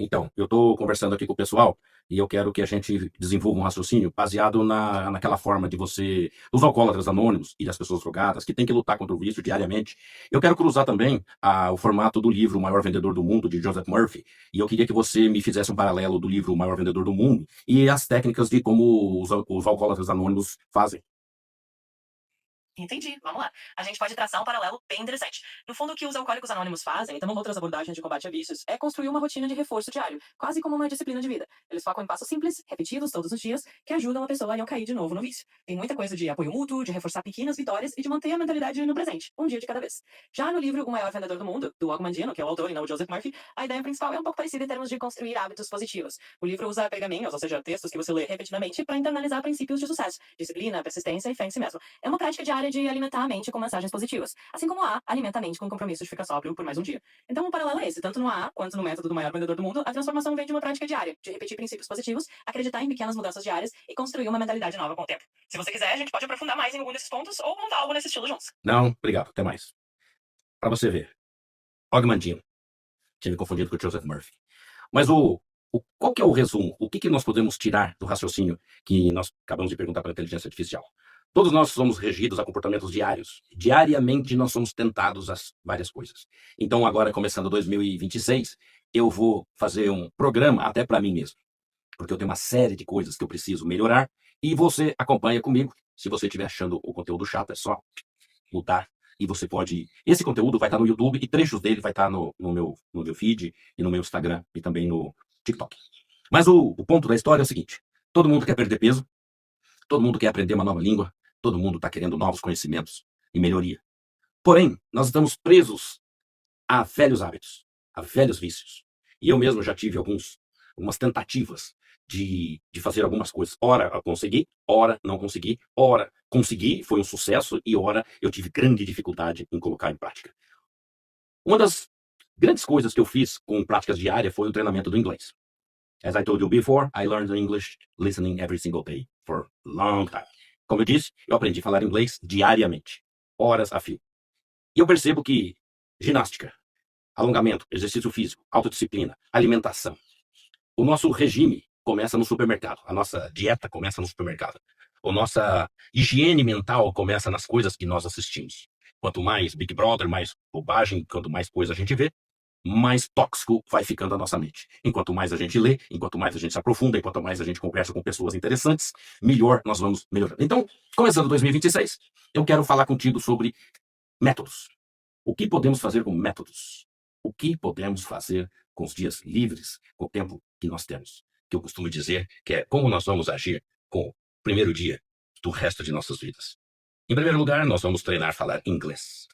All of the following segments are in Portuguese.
Então, eu estou conversando aqui com o pessoal e eu quero que a gente desenvolva um raciocínio baseado naquela forma de você, dos alcoólatras anônimos e das pessoas drogadas, que tem que lutar contra o vício diariamente. Eu quero cruzar também o formato do livro O Maior Vendedor do Mundo, de Joseph Murphy, e eu queria que você me fizesse um paralelo do livro O Maior Vendedor do Mundo e as técnicas de como os alcoólatras anônimos fazem. Entendi, vamos lá. A gente pode traçar um paralelo bem interessante. No fundo, o que os alcoólicos anônimos fazem, e também outras abordagens de combate a vícios, é construir uma rotina de reforço diário, quase como uma disciplina de vida. Eles focam em passos simples, repetidos todos os dias, que ajudam a pessoa a não cair de novo no vício. Tem muita coisa de apoio mútuo, de reforçar pequenas vitórias e de manter a mentalidade no presente, um dia de cada vez. Já no livro O Maior Vendedor do Mundo, do Og Mandino, que é o autor e não o Joseph Murphy, a ideia principal é um pouco parecida em termos de construir hábitos positivos. O livro usa pergaminhos, ou seja, textos que você lê repetidamente, para internalizar princípios de sucesso, disciplina, persistência e fé em si mesmo. É uma prática diária de alimentar a mente com mensagens positivas, assim como o A alimenta a mente com o compromisso de ficar sóbrio por mais um dia. Então, o paralelo é esse: tanto no AA quanto no método do maior vendedor do mundo, a transformação vem de uma prática diária, de repetir princípios positivos, acreditar em pequenas mudanças diárias e construir uma mentalidade nova com o tempo. Se você quiser, a gente pode aprofundar mais em algum desses pontos ou montar algo nesse estilo juntos. Não, obrigado, até mais. Para você ver, Og Mandino, tinha me confundido com o Joseph Murphy. Mas qual que é o resumo? O que nós podemos tirar do raciocínio que nós acabamos de perguntar para a inteligência artificial? Todos nós somos regidos a comportamentos diários. Diariamente nós somos tentados a várias coisas. Então, agora, começando 2026, eu vou fazer um programa até para mim mesmo, porque eu tenho uma série de coisas que eu preciso melhorar e você acompanha comigo. Se você estiver achando o conteúdo chato, é só mudar e você pode. Esse conteúdo vai estar no YouTube e trechos dele vai estar no meu feed e no meu Instagram e também no TikTok. Mas o ponto da história é o seguinte: todo mundo quer perder peso, todo mundo quer aprender uma nova língua, todo mundo está querendo novos conhecimentos e melhoria. Porém, nós estamos presos a velhos hábitos, a velhos vícios. E eu mesmo já tive algumas tentativas de fazer algumas coisas. Ora eu consegui, ora não consegui, ora consegui, foi um sucesso, e ora eu tive grande dificuldade em colocar em prática. Uma das grandes coisas que eu fiz com práticas diárias foi o treinamento do inglês. As I told you before, I learned English listening every single day for a long time. Como eu disse, eu aprendi a falar inglês diariamente, horas a fio. E eu percebo que ginástica, alongamento, exercício físico, autodisciplina, alimentação. O nosso regime começa no supermercado. A nossa dieta começa no supermercado. A nossa higiene mental começa nas coisas que nós assistimos. Quanto mais Big Brother, mais bobagem, quanto mais coisa a gente vê, mais tóxico vai ficando a nossa mente. Enquanto mais a gente lê, enquanto mais a gente se aprofunda, enquanto mais a gente conversa com pessoas interessantes, melhor nós vamos melhorando. Então, começando 2026, eu quero falar contigo sobre métodos. O que podemos fazer com métodos? O que podemos fazer com os dias livres, com o tempo que nós temos? Que eu costumo dizer que é como nós vamos agir com o primeiro dia do resto de nossas vidas. Em primeiro lugar, nós vamos treinar a falar inglês.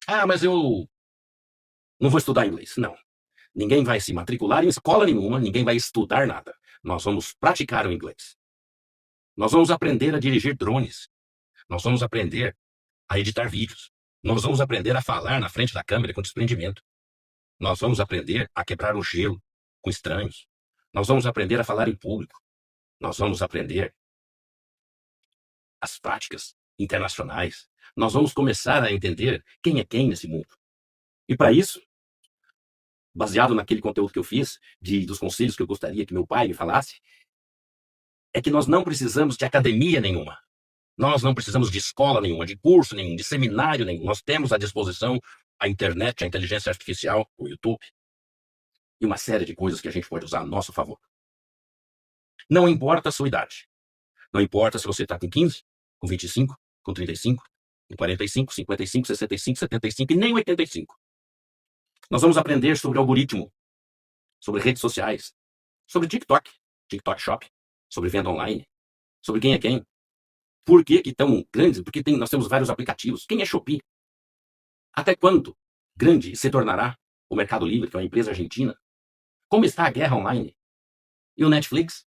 Ah, mas eu não vou estudar inglês. Não. Ninguém vai se matricular em escola nenhuma, ninguém vai estudar nada. Nós vamos praticar o inglês. Nós vamos aprender a dirigir drones. Nós vamos aprender a editar vídeos. Nós vamos aprender a falar na frente da câmera com desprendimento. Nós vamos aprender a quebrar o gelo com estranhos. Nós vamos aprender a falar em público. Nós vamos aprender as práticas internacionais. Nós vamos começar a entender quem é quem nesse mundo. E para isso, baseado naquele conteúdo que eu fiz, dos conselhos que eu gostaria que meu pai me falasse, é que nós não precisamos de academia nenhuma. Nós não precisamos de escola nenhuma, de curso nenhum, de seminário nenhum. Nós temos à disposição a internet, a inteligência artificial, o YouTube e uma série de coisas que a gente pode usar a nosso favor. Não importa a sua idade. Não importa se você está com 15, com 25, com 35, com 45, 55, 65, 75 e nem 85. Nós vamos aprender sobre algoritmo, sobre redes sociais, sobre TikTok, TikTok Shop, sobre venda online, sobre quem é quem. Por que tão grandes? Porque nós temos vários aplicativos. Quem é Shopee? Até quando grande se tornará o Mercado Livre, que é uma empresa argentina? Como está a guerra online? E o Netflix,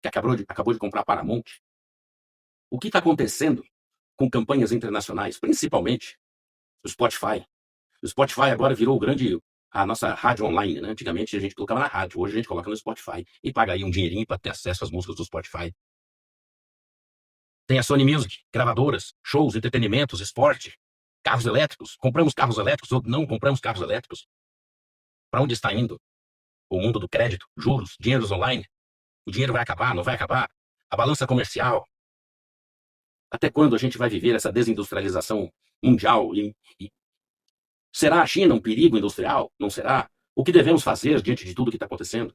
que acabou de comprar a Paramount? O que está acontecendo com campanhas internacionais, principalmente o Spotify? O Spotify agora virou a nossa rádio online, né? Antigamente a gente colocava na rádio, hoje a gente coloca no Spotify e paga aí um dinheirinho para ter acesso às músicas do Spotify. Tem a Sony Music, gravadoras, shows, entretenimentos, esporte, carros elétricos. Compramos carros elétricos ou não compramos carros elétricos? Para onde está indo? o mundo do crédito, juros, dinheiros online. O dinheiro vai acabar, não vai acabar? A balança comercial. Até quando a gente vai viver essa desindustrialização mundial? E será a China um perigo industrial? Não será? O que devemos fazer diante de tudo que está acontecendo?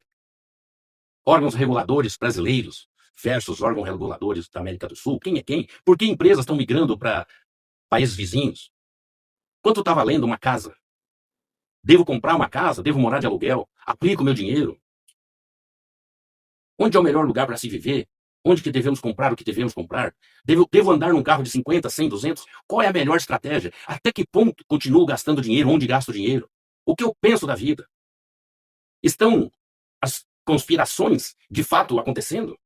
Órgãos reguladores brasileiros versus órgãos reguladores da América do Sul. Quem é quem? Por que empresas estão migrando para países vizinhos? Quanto está valendo uma casa? Devo comprar uma casa? Devo morar de aluguel? Aplico meu dinheiro? Onde é o melhor lugar para se viver? Onde que devemos comprar o que devemos comprar? Devo andar num carro de 50, 100, 200? Qual é a melhor estratégia? Até que ponto continuo gastando dinheiro? Onde gasto dinheiro? O que eu penso da vida? Estão as conspirações de fato acontecendo?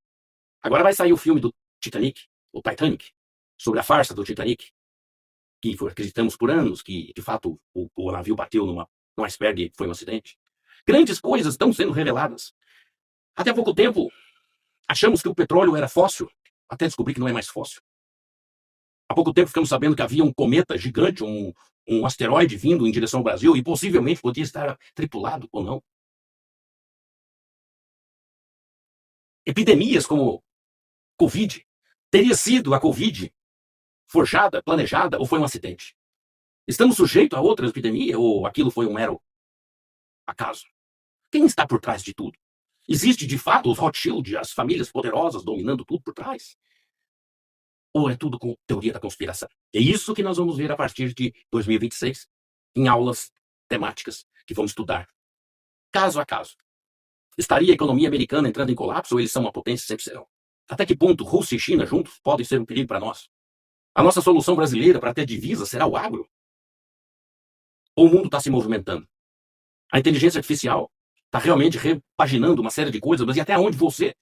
Agora vai sair o filme do Titanic, o Titanic, sobre a farsa do Titanic, que acreditamos por anos que, de fato, o navio bateu num iceberg e foi um acidente. Grandes coisas estão sendo reveladas. Até há pouco tempo, achamos que o petróleo era fóssil, até descobrir que não é mais fóssil. Há pouco tempo ficamos sabendo que havia um cometa gigante, um asteroide vindo em direção ao Brasil e possivelmente podia estar tripulado ou não. Epidemias como Covid. Teria sido a Covid forjada, planejada ou foi um acidente? Estamos sujeitos a outra epidemia ou aquilo foi um mero acaso? Quem está por trás de tudo? Existe de fato os Rothschild, as famílias poderosas dominando tudo por trás? Ou é tudo com teoria da conspiração? É isso que nós vamos ver a partir de 2026 em aulas temáticas que vamos estudar caso a caso. Estaria a economia americana entrando em colapso ou eles são uma potência e sempre serão? Até que ponto Rússia e China juntos podem ser um perigo para nós? A nossa solução brasileira para ter divisa será o agro? Ou o mundo está se movimentando? A inteligência artificial está realmente repaginando uma série de coisas, mas e até onde você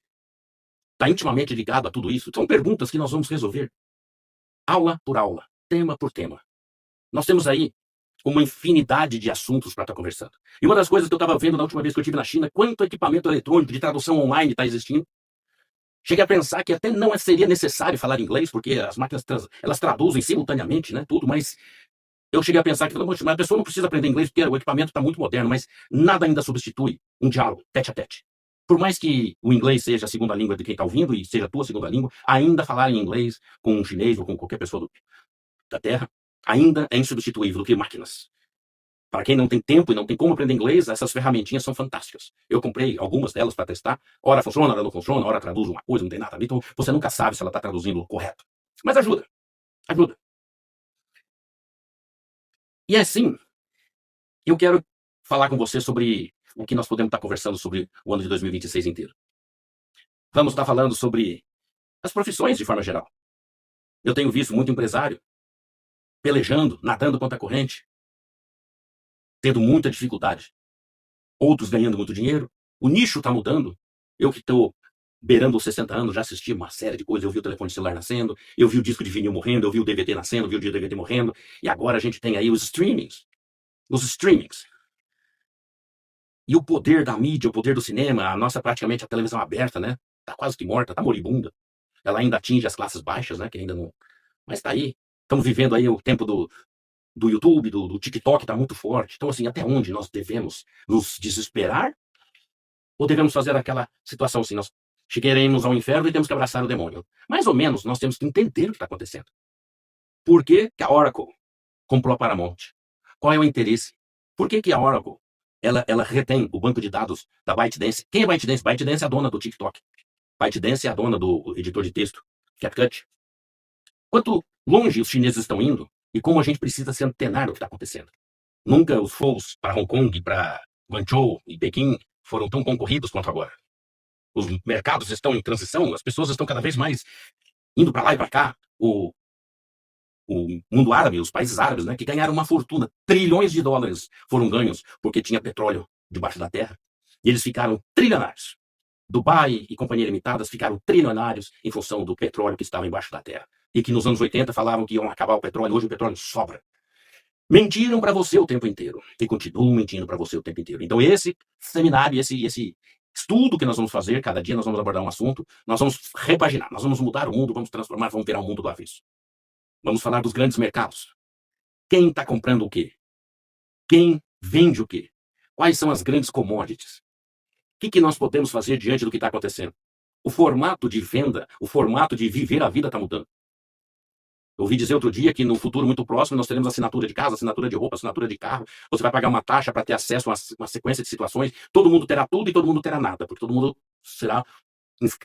está intimamente ligado a tudo isso? São perguntas que nós vamos resolver aula por aula, tema por tema. Nós temos aí uma infinidade de assuntos para estar conversando. E uma das coisas que eu estava vendo na última vez que eu estive na China, quanto equipamento eletrônico de tradução online está existindo. Cheguei a pensar que até não seria necessário falar inglês, porque as máquinas elas traduzem simultaneamente, né, tudo, mas eu cheguei a pensar que a pessoa não precisa aprender inglês, porque o equipamento está muito moderno, mas nada ainda substitui um diálogo, tete a tete. Por mais que o inglês seja a segunda língua de quem está ouvindo e seja a tua segunda língua, ainda falar em inglês com um chinês ou com qualquer pessoa da Terra ainda é insubstituível do que máquinas. Para quem não tem tempo e não tem como aprender inglês, essas ferramentinhas são fantásticas. Eu comprei algumas delas para testar. Ora funciona, ora não funciona, ora traduz uma coisa, não tem nada a ver. Então você nunca sabe se ela está traduzindo o correto. Mas ajuda. Ajuda. E assim, eu quero falar com você sobre o que nós podemos estar conversando sobre o ano de 2026 inteiro. Vamos estar falando sobre as profissões de forma geral. Eu tenho visto muito empresário pelejando, nadando contra a corrente, tendo muita dificuldade. Outros ganhando muito dinheiro. O nicho está mudando. Eu que estou beirando os 60 anos, já assisti uma série de coisas. Eu vi o telefone celular nascendo, eu vi o disco de vinil morrendo, eu vi o DVD nascendo, eu vi o DVD morrendo. E agora a gente tem aí os streamings. Os streamings. E o poder da mídia, o poder do cinema, a nossa praticamente a televisão aberta, né? Tá quase que morta, tá moribunda. Ela ainda atinge as classes baixas, né? Que ainda não... Mas tá aí. Estamos vivendo aí o tempo do YouTube, do TikTok está muito forte. Então, assim, até onde nós devemos nos desesperar? Ou devemos fazer aquela situação assim, nós chegaremos ao inferno e temos que abraçar o demônio? Mais ou menos, nós temos que entender o que está acontecendo. Por que que a Oracle comprou a Paramount? Qual é o interesse? Por que que a Oracle ela retém o banco de dados da ByteDance? Quem é ByteDance? ByteDance é a dona do TikTok. ByteDance é a dona do editor de texto, CapCut. Quanto longe os chineses estão indo e como a gente precisa se antenar do que está acontecendo. Nunca os voos para Hong Kong, para Guangzhou e Pequim foram tão concorridos quanto agora. Os mercados estão em transição, as pessoas estão cada vez mais indo para lá e para cá. O mundo árabe, os países árabes, né, que ganharam uma fortuna, trilhões de dólares foram ganhos porque tinha petróleo debaixo da terra. E eles ficaram trilionários. Dubai e Companhia Limitadas ficaram trilionários em função do petróleo que estava embaixo da terra. E que nos anos 80 falavam que iam acabar o petróleo, hoje o petróleo sobra. Mentiram para você o tempo inteiro. E continuam mentindo para você o tempo inteiro. Então esse seminário, esse estudo que nós vamos fazer, cada dia nós vamos abordar um assunto, nós vamos repaginar, nós vamos mudar o mundo, vamos transformar, vamos virar o mundo do avesso. Vamos falar dos grandes mercados. Quem está comprando o quê? Quem vende o quê? Quais são as grandes commodities? que nós podemos fazer diante do que está acontecendo? O formato de venda, o formato de viver a vida está mudando. Eu ouvi dizer outro dia que no futuro muito próximo nós teremos assinatura de casa, assinatura de roupa, assinatura de carro. Você vai pagar uma taxa para ter acesso a uma sequência de situações. Todo mundo terá tudo e todo mundo terá nada, porque todo mundo será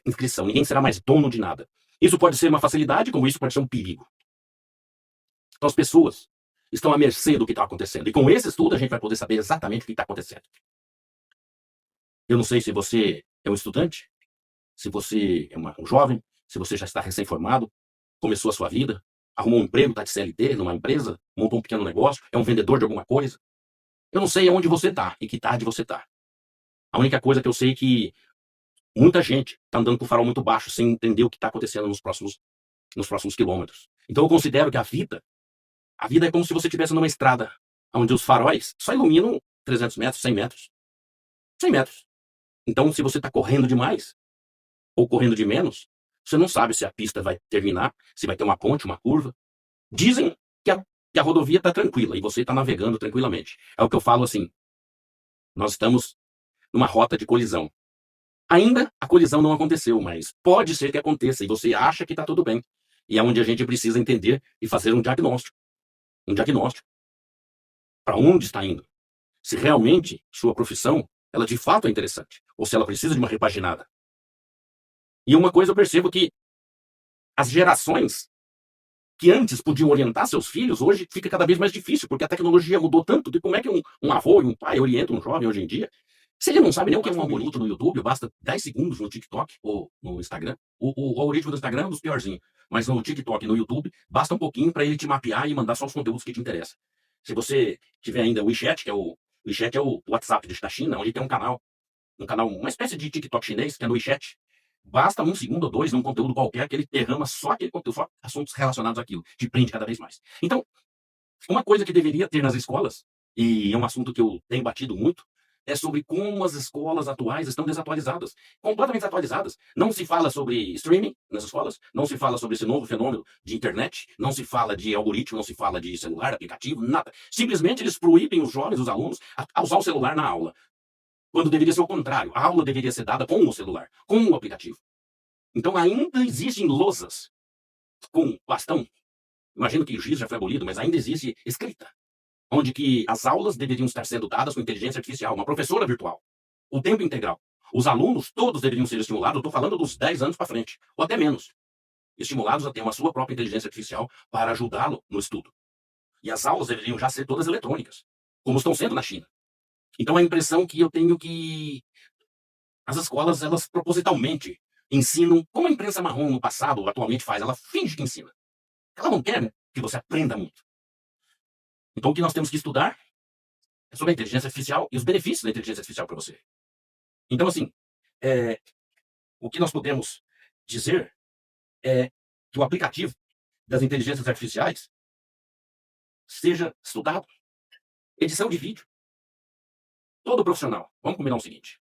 inscrição. Ninguém será mais dono de nada. Isso pode ser uma facilidade, como isso pode ser um perigo. Então as pessoas estão à mercê do que está acontecendo. E com esse estudo a gente vai poder saber exatamente o que está acontecendo. Eu não sei se você é um estudante, se você é um jovem, se você já está recém-formado, começou a sua vida, arrumou um emprego, está de CLT numa empresa, montou um pequeno negócio, é um vendedor de alguma coisa. Eu não sei onde você está e que idade você está. A única coisa que eu sei é que muita gente está andando com o farol muito baixo sem entender o que está acontecendo nos próximos quilômetros. Então eu considero que a vida é como se você estivesse numa estrada onde os faróis só iluminam 300 metros, 100 metros. 100 metros. Então se você está correndo demais ou correndo de menos, você não sabe se a pista vai terminar, se vai ter uma ponte, uma curva. Dizem que a rodovia está tranquila e você está navegando tranquilamente. É o que eu falo assim. Nós estamos numa rota de colisão. Ainda a colisão não aconteceu, mas pode ser que aconteça e você acha que está tudo bem. E é onde a gente precisa entender e fazer um diagnóstico. Um diagnóstico. Para onde está indo? Se realmente sua profissão, ela de fato é interessante. Ou se ela precisa de uma repaginada. E uma coisa eu percebo que as gerações que antes podiam orientar seus filhos, hoje fica cada vez mais difícil, porque a tecnologia mudou tanto de como é que um avô e um pai orientam um jovem hoje em dia. Se ele não sabe nem o que é um algoritmo no YouTube, basta 10 segundos no TikTok ou no Instagram. O algoritmo do Instagram é um dos piorzinhos, mas no TikTok e no YouTube, basta um pouquinho para ele te mapear e mandar só os conteúdos que te interessam. Se você tiver ainda o WeChat, WeChat é o WhatsApp da China, onde tem um canal, uma espécie de TikTok chinês, que é no WeChat. Basta um segundo ou dois num conteúdo qualquer que ele derrama só aquele conteúdo, só assuntos relacionados àquilo. Te prende cada vez mais. Então, uma coisa que deveria ter nas escolas, e é um assunto que eu tenho batido muito, é sobre como as escolas atuais estão desatualizadas. Completamente desatualizadas. Não se fala sobre streaming nas escolas, não se fala sobre esse novo fenômeno de internet, não se fala de algoritmo, não se fala de celular, aplicativo, nada. Simplesmente eles proíbem os jovens, os alunos, a usar o celular na aula. Quando deveria ser o contrário. A aula deveria ser dada com o celular, com o aplicativo. Então ainda existem lousas com bastão. Imagino que o giz já foi abolido, mas ainda existe escrita. Onde que as aulas deveriam estar sendo dadas com inteligência artificial, uma professora virtual, o tempo integral. Os alunos todos deveriam ser estimulados, eu estou falando dos 10 anos para frente, ou até menos. Estimulados a ter uma sua própria inteligência artificial para ajudá-lo no estudo. E as aulas deveriam já ser todas eletrônicas, como estão sendo na China. Então a impressão que eu tenho que as escolas, elas propositalmente ensinam, como a imprensa marrom no passado atualmente faz, ela finge que ensina. Ela não quer que você aprenda muito. Então o que nós temos que estudar é sobre a inteligência artificial e os benefícios da inteligência artificial para você. Então assim, o que nós podemos dizer é que o aplicativo das inteligências artificiais seja estudado. Edição de vídeo. Todo profissional, vamos combinar o seguinte.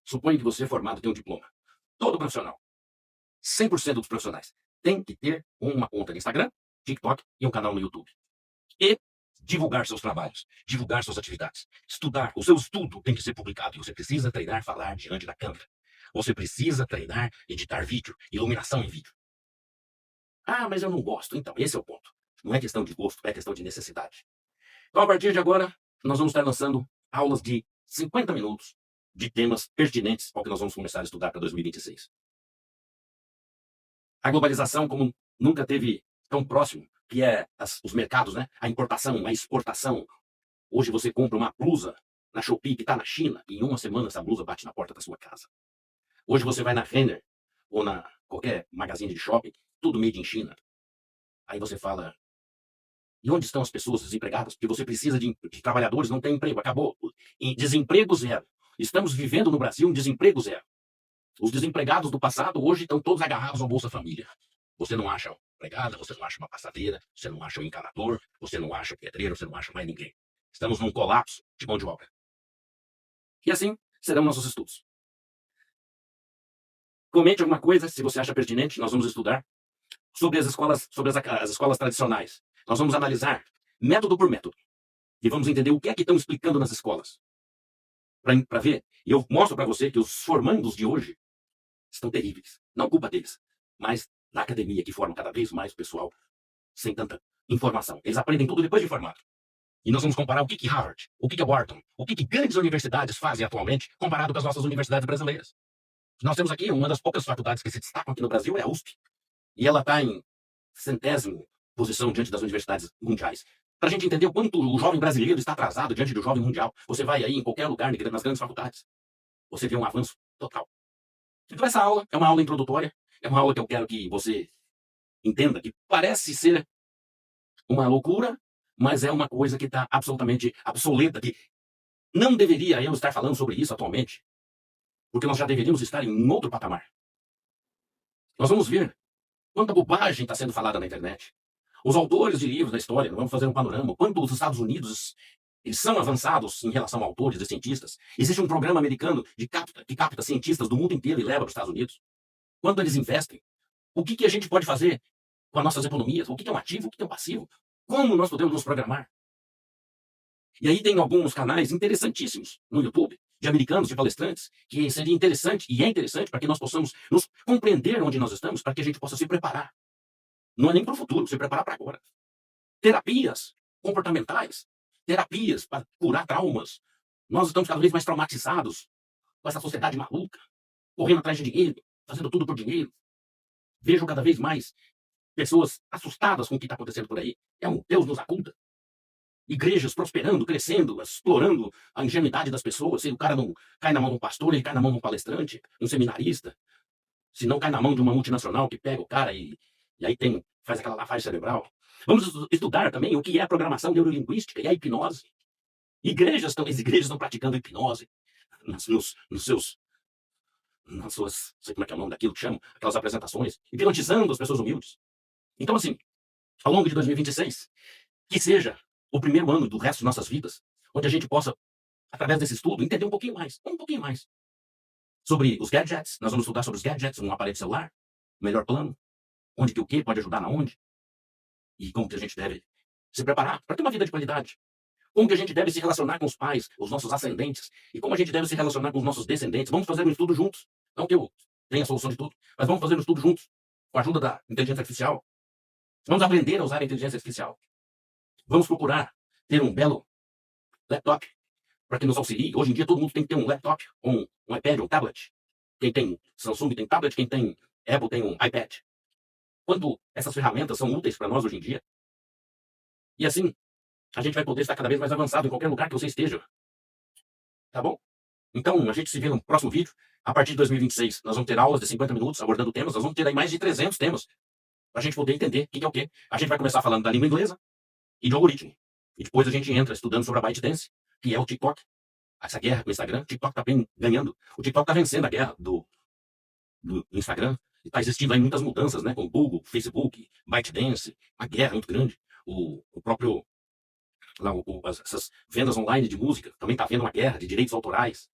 Suponha que você é formado, tem um diploma. Todo profissional, 100% dos profissionais, tem que ter uma conta no Instagram, TikTok e um canal no YouTube. E divulgar seus trabalhos, divulgar suas atividades. Estudar. O seu estudo tem que ser publicado. E você precisa treinar falar diante da câmera. Você precisa treinar editar vídeo, iluminação em vídeo. Ah, mas eu não gosto. Então, esse é o ponto. Não é questão de gosto, é questão de necessidade. Então, a partir de agora, nós vamos estar lançando aulas de 50 minutos de temas pertinentes ao que nós vamos começar a estudar para 2026. A globalização, como nunca teve tão próximo, que é os mercados, né? A importação, a exportação. Hoje você compra uma blusa na Shopee que está na China, e em uma semana essa blusa bate na porta da sua casa. Hoje você vai na Renner ou na qualquer magazine de shopping, tudo made in China. Aí você fala, e onde estão as pessoas desempregadas? Porque você precisa de trabalhadores, não tem emprego, acabou. E desemprego zero. Estamos vivendo no Brasil um desemprego zero. Os desempregados do passado hoje estão todos agarrados ao Bolsa Família. Você não acha uma empregada, você não acha uma passadeira, você não acha um encanador, você não acha pedreiro, você não acha mais ninguém. Estamos num colapso de mão de obra. E assim serão nossos estudos. Comente alguma coisa, se você acha pertinente, nós vamos estudar sobre as escolas tradicionais. Nós vamos analisar método por método. E vamos entender o que é que estão explicando nas escolas. para ver. E eu mostro para você que os formandos de hoje estão terríveis. Não culpa deles, mas da academia que forma cada vez mais o pessoal sem tanta informação. Eles aprendem tudo depois de formado. E nós vamos comparar o que Harvard, o que Wharton, o que grandes universidades fazem atualmente comparado com as nossas universidades brasileiras. Nós temos aqui uma das poucas faculdades que se destacam aqui no Brasil, é a USP. E ela está em 100ª posição diante das universidades mundiais. Para a gente entender o quanto o jovem brasileiro está atrasado diante do jovem mundial, você vai aí em qualquer lugar nas grandes faculdades, você vê um avanço total. Então essa aula é uma aula introdutória, é uma aula que eu quero que você entenda que parece ser uma loucura, mas é uma coisa que está absolutamente obsoleta, que não deveria eu estar falando sobre isso atualmente, porque nós já deveríamos estar em um outro patamar. Nós vamos ver quanta bobagem está sendo falada na internet. Os autores de livros da história, vamos fazer um panorama, quanto os Estados Unidos eles são avançados em relação a autores e cientistas. Existe um programa americano que capta cientistas do mundo inteiro e leva para os Estados Unidos. Quanto eles investem? O que a gente pode fazer com as nossas economias? O que é um ativo? O que é um passivo? Como nós podemos nos programar? E aí tem alguns canais interessantíssimos no YouTube, de americanos, de palestrantes, que seria interessante, e é interessante, para que nós possamos nos compreender onde nós estamos, para que a gente possa se preparar. Não é nem para o futuro, se preparar para agora. Terapias comportamentais, terapias para curar traumas. Nós estamos cada vez mais traumatizados com essa sociedade maluca, correndo atrás de dinheiro, fazendo tudo por dinheiro. Vejo cada vez mais pessoas assustadas com o que está acontecendo por aí. É um Deus nos acuda. Igrejas prosperando, crescendo, explorando a ingenuidade das pessoas. Se o cara não cai na mão de um pastor, ele cai na mão de um palestrante, um seminarista. Se não cai na mão de uma multinacional que pega o cara e aí faz aquela lavagem cerebral. Vamos estudar também o que é a programação neurolinguística e a hipnose. As igrejas estão praticando hipnose nas suas, não sei como é que é o nome daquilo que chamam, aquelas apresentações, hipnotizando as pessoas humildes. Então, assim, ao longo de 2026, que seja o primeiro ano do resto de nossas vidas, onde a gente possa, através desse estudo, entender um pouquinho mais sobre os gadgets. Nós vamos estudar sobre os gadgets, um aparelho celular, melhor plano, onde que o que pode ajudar na onde, e como que a gente deve se preparar para ter uma vida de qualidade. Como que a gente deve se relacionar com os pais, os nossos ascendentes, e como a gente deve se relacionar com os nossos descendentes. Vamos fazer um estudo juntos. Não que eu tenha a solução de tudo, mas vamos fazer um estudo juntos, com a ajuda da inteligência artificial. Vamos aprender a usar a inteligência artificial. Vamos procurar ter um belo laptop para que nos auxilie. Hoje em dia todo mundo tem que ter um laptop, um iPad, um tablet. Quem tem Samsung tem tablet, quem tem Apple tem um iPad. Quanto essas ferramentas são úteis para nós hoje em dia. E assim, a gente vai poder estar cada vez mais avançado em qualquer lugar que você esteja. Tá bom? Então, a gente se vê no próximo vídeo. A partir de 2026, nós vamos ter aulas de 50 minutos abordando temas. Nós vamos ter aí mais de 300 temas para a gente poder entender o que é o quê. A gente vai começar falando da língua inglesa e de algoritmo. E depois a gente entra estudando sobre a ByteDance, que é o TikTok. Essa guerra com o Instagram, o TikTok está ganhando. O TikTok está vencendo a guerra do Instagram. Está existindo aí muitas mudanças, né? Com o Google, Facebook, ByteDance, uma guerra muito grande. O próprio, essas vendas online de música, também está havendo uma guerra de direitos autorais.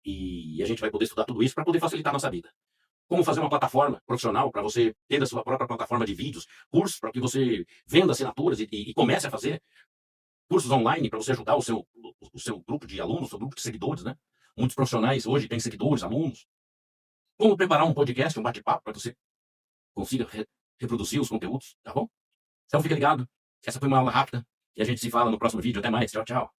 E a gente vai poder estudar tudo isso para poder facilitar a nossa vida. Como fazer uma plataforma profissional para você ter a sua própria plataforma de vídeos, cursos para que você venda assinaturas e comece a fazer cursos online para você ajudar o seu grupo de alunos, o seu grupo de seguidores, né? Muitos profissionais hoje têm seguidores, alunos. Como preparar um podcast, um bate-papo para que você consiga reproduzir os conteúdos, tá bom? Então fica ligado. Essa foi uma aula rápida e a gente se fala no próximo vídeo. Até mais. Tchau, tchau.